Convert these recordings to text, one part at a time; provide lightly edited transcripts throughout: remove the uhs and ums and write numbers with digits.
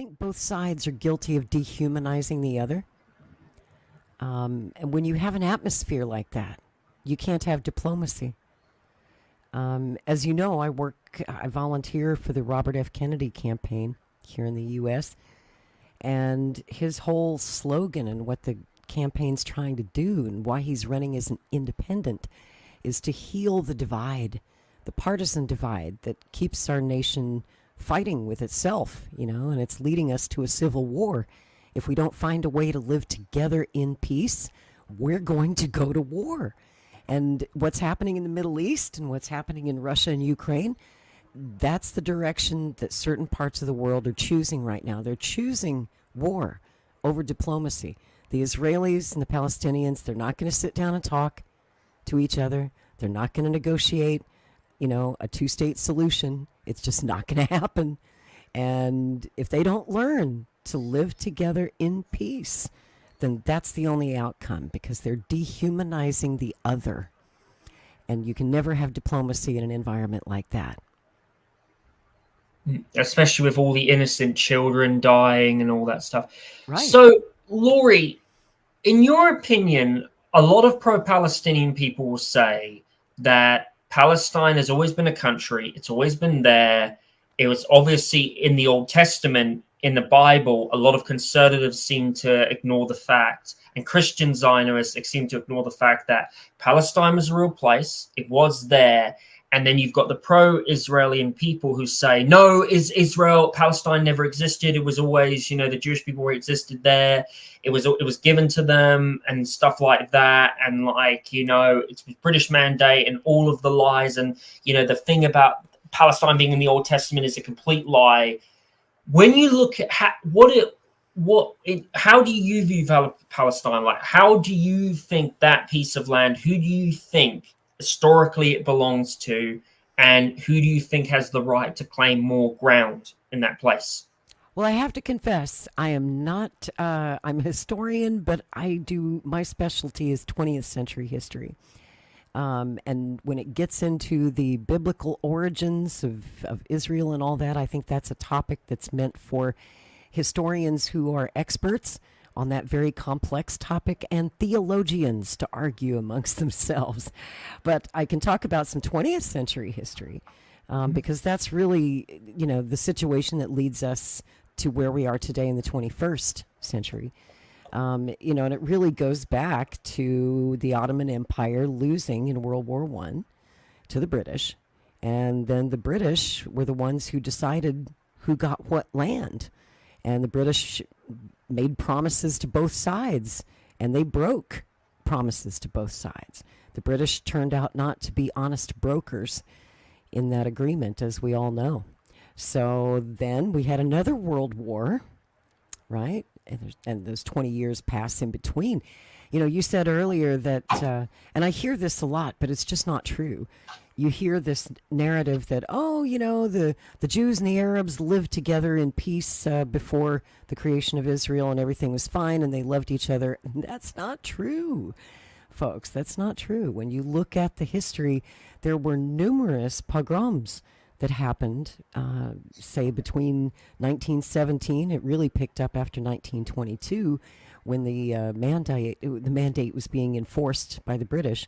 think both sides are guilty of dehumanizing the other. And when you have an atmosphere like that, you can't have diplomacy. As you know, I volunteer for the Robert F. Kennedy campaign here in the U.S., and his whole slogan and what the campaign's trying to do and why he's running as an independent is to heal the divide, the partisan divide that keeps our nation fighting with itself, and it's leading us to a civil war. If we don't find a way to live together in peace, we're going to go to war. And what's happening in the Middle East and what's happening in Russia and Ukraine, that's the direction that certain parts of the world are choosing right now. They're choosing war over diplomacy. The Israelis and the Palestinians, they're not going to sit down and talk to each other. They're not going to negotiate, a two-state solution. It's just not going to happen. And if they don't learn to live together in peace, then that's the only outcome, because they're dehumanizing the other. And you can never have diplomacy in an environment like that. Especially with all the innocent children dying and all that stuff. Right. So, Laurie, in your opinion, a lot of pro-Palestinian people will say that Palestine has always been a country. It's always been there. It was obviously in the Old Testament, in the Bible, a lot of conservatives seem to ignore the fact, and Christian Zionists seem to ignore the fact that Palestine was a real place. It was there. And then you've got the pro-Israeli people who say, no, Palestine never existed. It was always, the Jewish people existed there. It was given to them and stuff like that. And it's British Mandate and all of the lies. And, the thing about Palestine being in the Old Testament is a complete lie. When you look at how do you view Palestine? How do you think that piece of land, who do you think historically it belongs to, and who do you think has the right to claim more ground in that place? Well, I have to confess, I am not, I'm a historian, but my specialty is 20th century history. And when it gets into the biblical origins of Israel and all that, I think that's a topic that's meant for historians who are experts on that very complex topic and theologians to argue amongst themselves. But I can talk about some 20th century history because that's really, the situation that leads us to where we are today in the 21st century. And it really goes back to the Ottoman Empire losing in World War I to the British. And then the British were the ones who decided who got what land. And the British made promises to both sides, and they broke promises to both sides. The British turned out not to be honest brokers in that agreement, as we all know. So then we had another world war, right? And those 20 years pass in between. You said earlier that, and I hear this a lot, but it's just not true. You hear this narrative that, the Jews and the Arabs lived together in peace before the creation of Israel and everything was fine and they loved each other. That's not true, folks. That's not true. When you look at the history, there were numerous pogroms that happened, say, between 1917. It really picked up after 1922 when the mandate was being enforced by the British.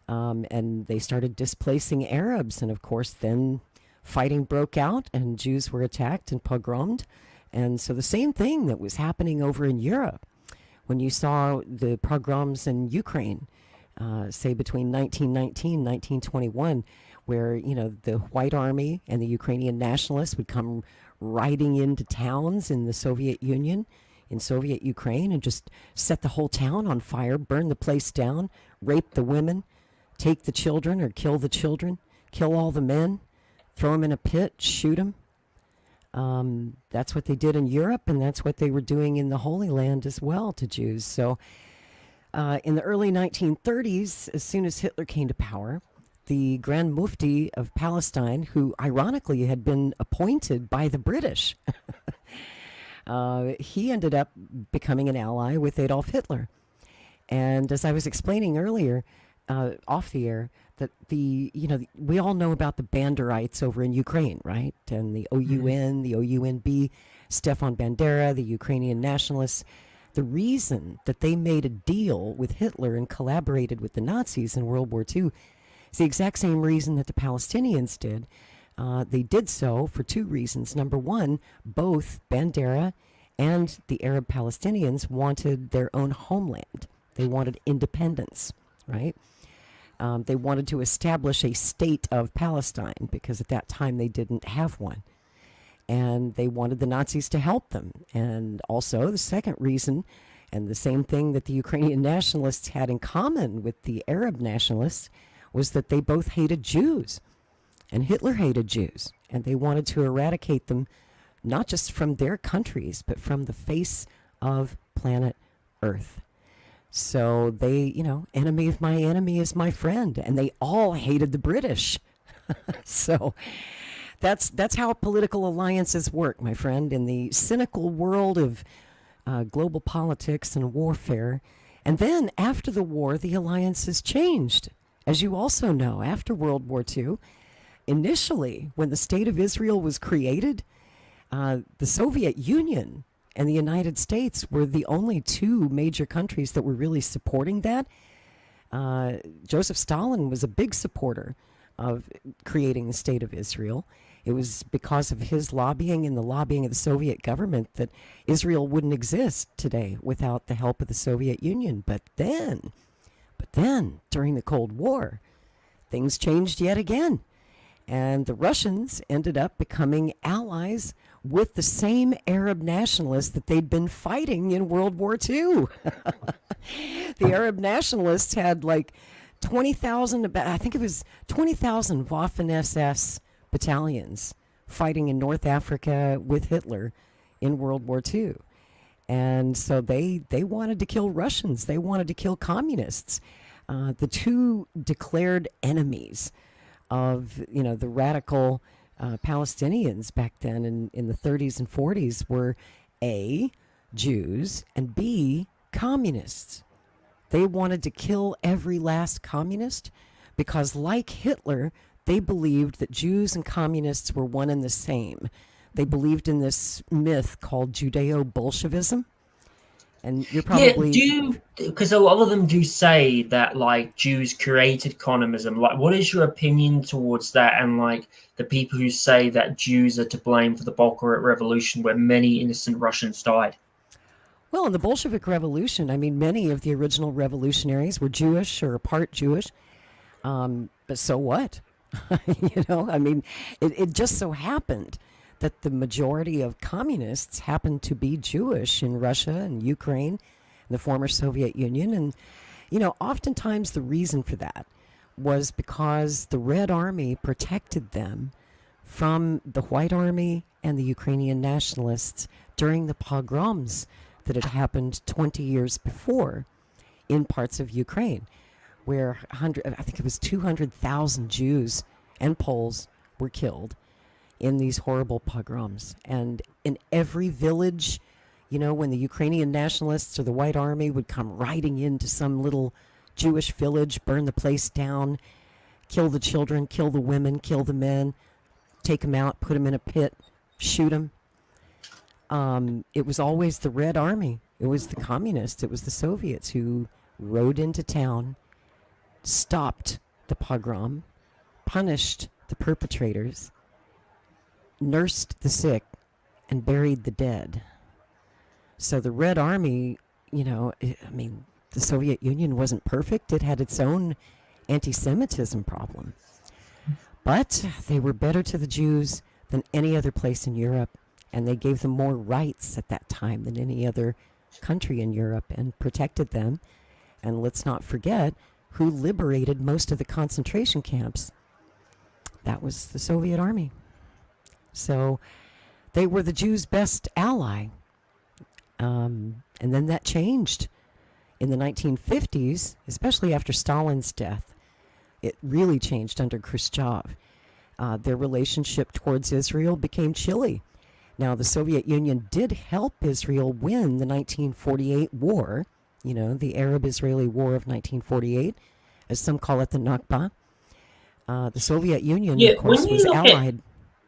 And they started displacing Arabs. And, of course, then fighting broke out and Jews were attacked and pogromed. And so the same thing that was happening over in Europe when you saw the pogroms in Ukraine, say, between 1919 and 1921, where, the White Army and the Ukrainian nationalists would come riding into towns in the Soviet Union, in Soviet Ukraine, and just set the whole town on fire, burn the place down, rape the women, take the children or kill the children, kill all the men, throw them in a pit, shoot them. That's what they did in Europe, and that's what they were doing in the Holy Land as well to Jews. So in the early 1930s, as soon as Hitler came to power, the Grand Mufti of Palestine, who ironically had been appointed by the British, he ended up becoming an ally with Adolf Hitler. And as I was explaining earlier, off the air, that we all know about the Banderites over in Ukraine, right? And the OUN, the OUNB, Stefan Bandera, the Ukrainian nationalists. The reason that they made a deal with Hitler and collaborated with the Nazis in World War II is the exact same reason that the Palestinians did. They did so for two reasons. Number one, both Bandera and the Arab Palestinians wanted their own homeland. They wanted independence, right? They wanted to establish a state of Palestine because at that time they didn't have one. And they wanted the Nazis to help them. And also the second reason, and the same thing that the Ukrainian nationalists had in common with the Arab nationalists, was that they both hated Jews. And Hitler hated Jews. And they wanted to eradicate them, not just from their countries, but from the face of planet Earth. So they, enemy of my enemy is my friend. And they all hated the British. So that's how political alliances work, my friend, in the cynical world of global politics and warfare. And then after the war, the alliances changed. As you also know, after World War II, initially, when the State of Israel was created, the Soviet Union and the United States were the only two major countries that were really supporting that. Joseph Stalin was a big supporter of creating the State of Israel. It was because of his lobbying and the lobbying of the Soviet government that Israel wouldn't exist today without the help of the Soviet Union. But then, during the Cold War, things changed yet again. And the Russians ended up becoming allies with the same Arab nationalists that they'd been fighting in World War II. The Arab nationalists had like 20,000, I think it was 20,000 Waffen-SS battalions fighting in North Africa with Hitler in World War II. And so they wanted to kill Russians. They wanted to kill communists. The two declared enemies of, the radical Palestinians back then in the 30s and 40s were A, Jews, and B, communists. They wanted to kill every last communist because, like Hitler, they believed that Jews and communists were one and the same. They believed in this myth called Judeo-Bolshevism. And you're probably... because a lot of them do say that, like, Jews created communism. Like, what is your opinion towards that? And, like, the people who say that Jews are to blame for the Bolshevik Revolution where many innocent Russians died? Well, in the Bolshevik Revolution, I mean, many of the original revolutionaries were Jewish or part Jewish. But so what? I mean, it just so happened that the majority of communists happened to be Jewish in Russia and Ukraine, the former Soviet Union. And, oftentimes the reason for that was because the Red Army protected them from the White Army and the Ukrainian nationalists during the pogroms that had happened 20 years before in parts of Ukraine, where I think it was 200,000 Jews and Poles were killed in these horrible pogroms. And in every village, when the Ukrainian nationalists or the White Army would come riding into some little Jewish village, burn the place down, kill the children, kill the women, kill the men, take them out, put them in a pit, shoot them. It was always the Red Army. It was the communists. It was the Soviets who rode into town, stopped the pogrom, punished the perpetrators, nursed the sick, and buried the dead. So the Red Army, the Soviet Union wasn't perfect. It had its own anti-Semitism problem. But they were better to the Jews than any other place in Europe, and they gave them more rights at that time than any other country in Europe and protected them. And let's not forget who liberated most of the concentration camps. That was the Soviet Army. So they were the Jews' best ally. And then that changed in the 1950s, especially after Stalin's death. It really changed under Khrushchev. Their relationship towards Israel became chilly. Now, the Soviet Union did help Israel win the 1948 war, the Arab-Israeli War of 1948, as some call it the Nakba. The Soviet Union, of course, was allied.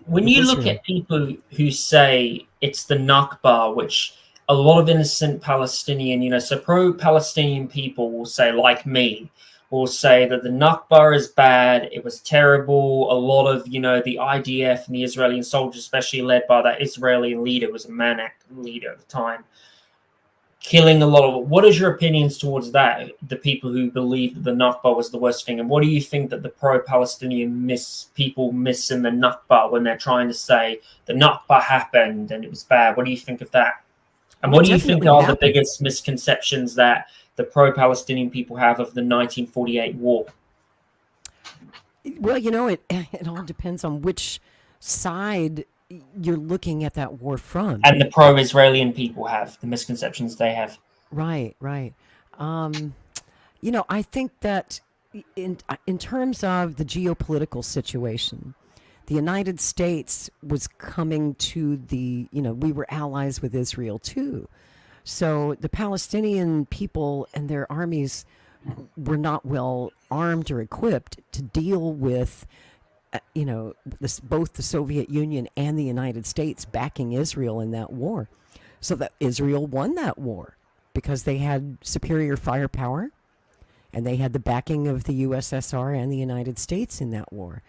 When you look at people who say it's the Nakba, which a lot of innocent Palestinian, so pro-Palestinian people will say, like me, will say that the Nakba is bad. It was terrible. A lot of, the IDF and the Israeli soldiers, especially led by that Israeli leader, was a Manak leader at the time, killing a lot of. What is your opinions towards that? The people who believe that the Nakba was the worst thing, and what do you think that the pro-Palestinian people miss in the Nakba when they're trying to say the Nakba happened and it was bad? What do you think of that? And what do you think are the biggest misconceptions that the pro-Palestinian people have of the 1948 war? Well, it all depends on which side you're looking at that war from. And the pro-Israeli people have the misconceptions they have. Right. I think that in terms of the geopolitical situation, the United States was coming to we were allies with Israel too. So the Palestinian people and their armies were not well armed or equipped to deal with, both the Soviet Union and the United States backing Israel in that war. So that Israel won that war because they had superior firepower and they had the backing of the USSR and the United States in that war.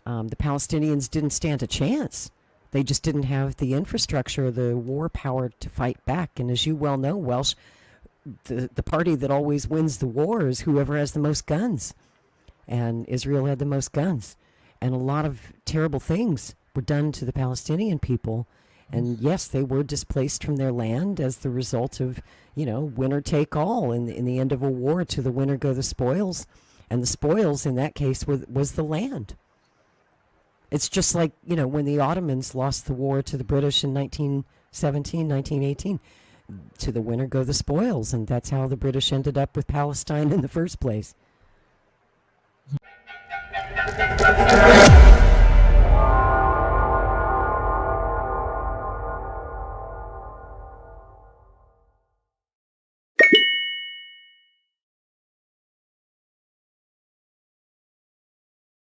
The Palestinians didn't stand a chance. They just didn't have the infrastructure, the war power to fight back. And as you well know, Welsh, the party that always wins the war is whoever has the most guns. And Israel had the most guns. And a lot of terrible things were done to the Palestinian people. And yes, they were displaced from their land as the result of, winner take all. In the end of a war, to the winner go the spoils. And the spoils in that case was the land. It's just like, when the Ottomans lost the war to the British in 1917, 1918, to the winner go the spoils. And that's how the British ended up with Palestine in the first place.